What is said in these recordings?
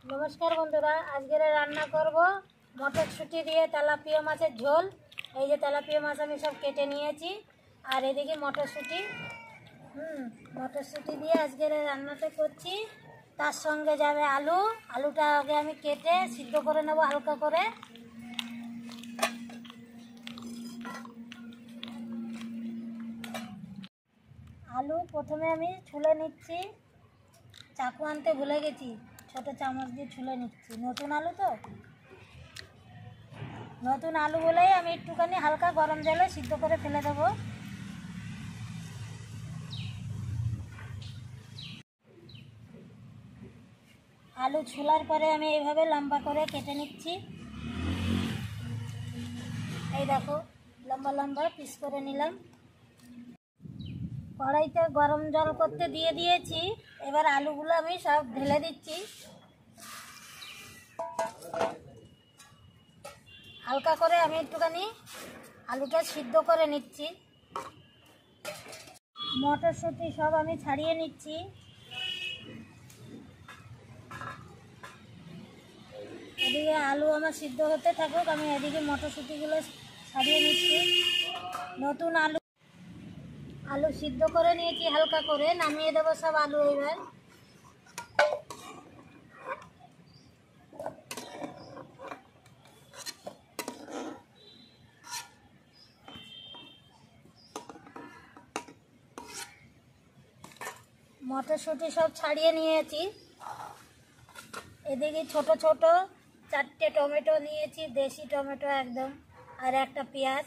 नमस्कार बंधुरा आज के रान्ना करब मटरशुटी दिए तेलापिया माछेर झोल। এই যে তেলাপিয়া মাছ আমি সব কেটে নিয়েছি আর এদিকে মটরশুঁটি মটরশুঁটি দিয়ে আজকে রান্নাটা করছি। তার সঙ্গে যাবে আলু। আলুটা আগে আমি কেটে সিদ্ধ করে নেব হালকা করে। আলু প্রথমে আমি ছুলে নিচ্ছি, চাকু আনতে ভুলে গেছি, ছোট চামচ দিয়ে ছুলে নিচ্ছি। নতুন আলু তো, নতুন আলু বলেই আমি একটুখানি হালকা গরম জলে সিদ্ধ করে ফেলে দেব। আলু ছোলার পরে আমি এইভাবে লম্বা করে কেটে নিচ্ছি। এই দেখো লম্বা লম্বা পিস করে নিলাম। কড়াইতে গরম জল করতে দিয়ে দিয়েছি। এবার আলুগুলো আমি সব ঢেলে দিচ্ছি। হালকা করে আমি একটুখানি আলুটা সিদ্ধ করে নিচ্ছি। মটরশুঁটি সব আমি ছাড়িয়ে নিচ্ছি। এদিকে আলু আমার সিদ্ধ হতে থাকুক, আমি এদিকে মটরশুঁটিগুলো ছাড়িয়ে নিচ্ছি। নতুন আলু আলু সিদ্ধ করে নিয়েছি হালকা করে, নামিয়ে দেবো সব আলু। এবার মটরশুঁটি সব ছাড়িয়ে নিয়েছি। এদিকে ছোট ছোট 4টে টমেটো নিয়েছি, দেশি টমেটো একদম, আর একটা পেঁয়াজ।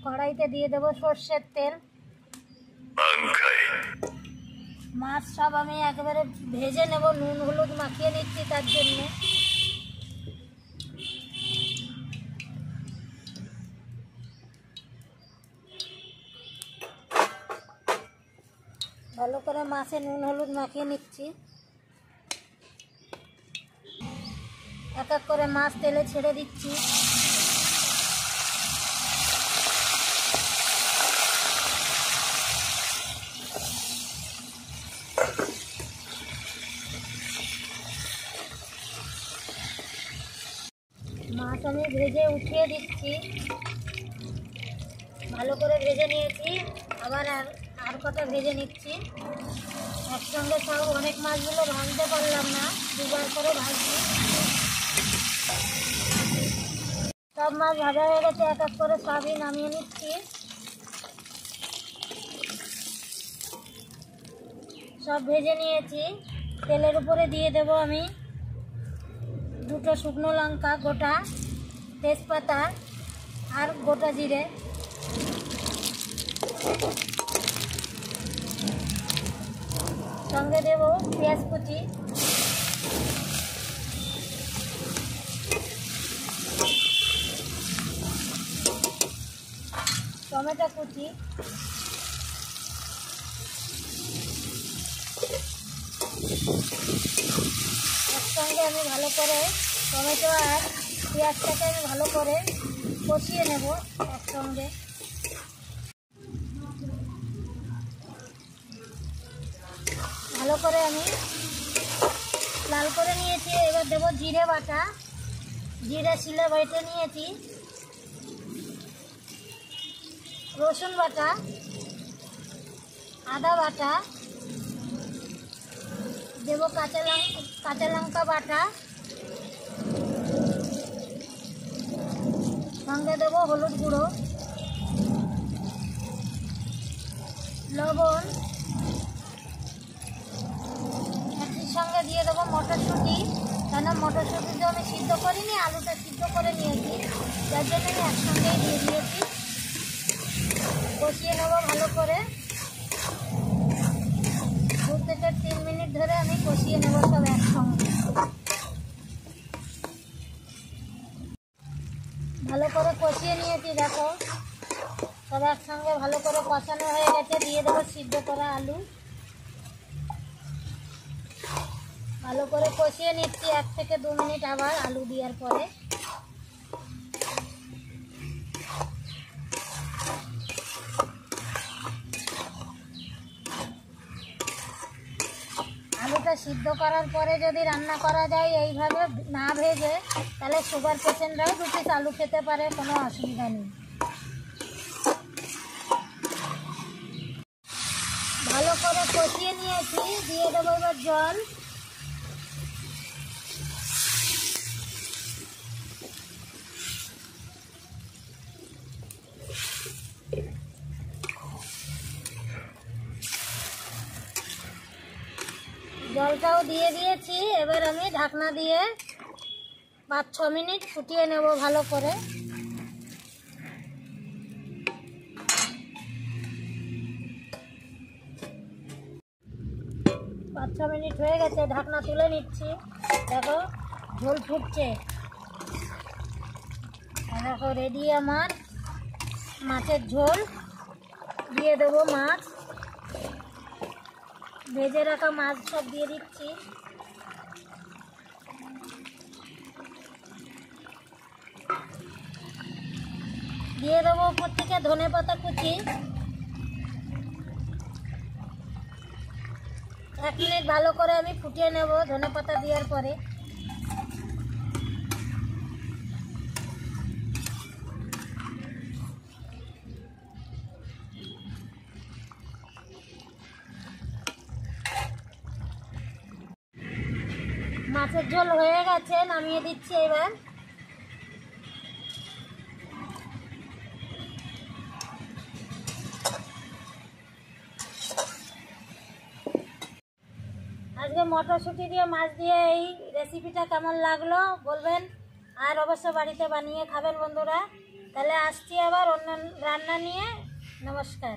কড়াইতে দিয়ে দেবো সর্ষের তেল। মাছ সব আমি একেবারে ভেজে নেব, নুন হলুদ মাখিয়ে নিচ্ছি তার জন্য। ভালো করে মাছে নুন হলুদ মাখিয়ে নিচ্ছি। এক এক করে মাছ তেলে ছেড়ে দিচ্ছি। মাছ আমি ভেজে উঠিয়ে দিচ্ছি। ভালো করে ভেজে নিয়েছি, আবার আর কটা ভেজে নিচ্ছি। একসঙ্গে সব অনেক মাছগুলো ভাজতে পারলাম না, দুবার করে ভাজছি। সব মাছ ভাজা হয়ে গেছে, এক এক করে সবই নামিয়ে নিচ্ছি। সব ভেজে নিয়েছি। তেলের উপরে দিয়ে দেব আমি 2টো শুকনো লঙ্কা গোটা, তেজপাতা আর গোটা জিরে। সঙ্গে দেব পেঁয়াজ কুচি, টমেটো কুচি, একসঙ্গে আমি ভালো করে টমেটো আর পেঁয়াজটাকে আমি ভালো করে কষিয়ে নেব একসঙ্গে। ভালো করে আমি লাল করে নিয়েছি। এবার দেব জিরে বাটা, জিরে শিলে বেটে নিয়েছি, রসুন বাটা, আদা বাটা, দেব কাঁচা লঙ্কা বাটা, সঙ্গে দেব হলুদ গুঁড়ো, লবণ, একই সঙ্গে দিয়ে দেবো মটরশুঁটি। কেন মটরশুঁটি তো আমি সিদ্ধ করিনি, আলুটা সিদ্ধ করে নিয়েছি, যার জন্য আমি একসঙ্গেই দিয়ে দিয়েছি। কষিয়ে নেবো ভালো করে। 2 থেকে 3 মিনিট ধরে আমি কষিয়ে নেব সব একসঙ্গে। ভালো করে কষিয়ে নিয়েছি, দেখো সব একসঙ্গে ভালো করে কষানো হয়ে গেছে। দিয়ে দেবো সিদ্ধ করা আলু। ভালো করে কষিয়ে নিচ্ছি 1 থেকে 2 মিনিট আবার আলু দেওয়ার পরে। সিদ্ধ করার পরে যদি রান্না করা যায় এইভাবে না ভেজে, তাহলে সুগার পেশেন্টরাও 2 পিস আলু খেতে পারে, কোনো অসুবিধা নেই। ভালো করে কষিয়ে নিয়েছি, দিয়ে দেবো এবার জল। জলটাও দিয়ে দিয়েছি। এবার আমি ঢাকনা দিয়ে 5-6 মিনিট ফুটিয়ে নেব ভালো করে। 5-6 মিনিট হয়ে গেছে, ঢাকনা তুলে নিচ্ছি। দেখো ঝোল ফুটছে, দেখো রেডি আমার মাছের ঝোল। দিয়ে দেবো মাছ, ভেজে রাখা মাছ সব দিয়ে দিচ্ছি। দিয়ে দেবো উপর থেকে ধনেপাতা কুচি। 1 মিনিট ভালো করে আমি ফুটিয়ে নেব ধনেপাতা দেওয়ার পরে। মাছের ঝোল হয়ে গেছে, নামিয়ে দিচ্ছি এবার। আজকে মটরশুঁটি দিয়ে মাছ দিয়ে এই রেসিপিটা কেমন লাগলো বলবেন, আর অবশ্য বাড়িতে বানিয়ে খাবেন বন্ধুরা। তাহলে আসছি আবার অন্য রান্না নিয়ে। নমস্কার।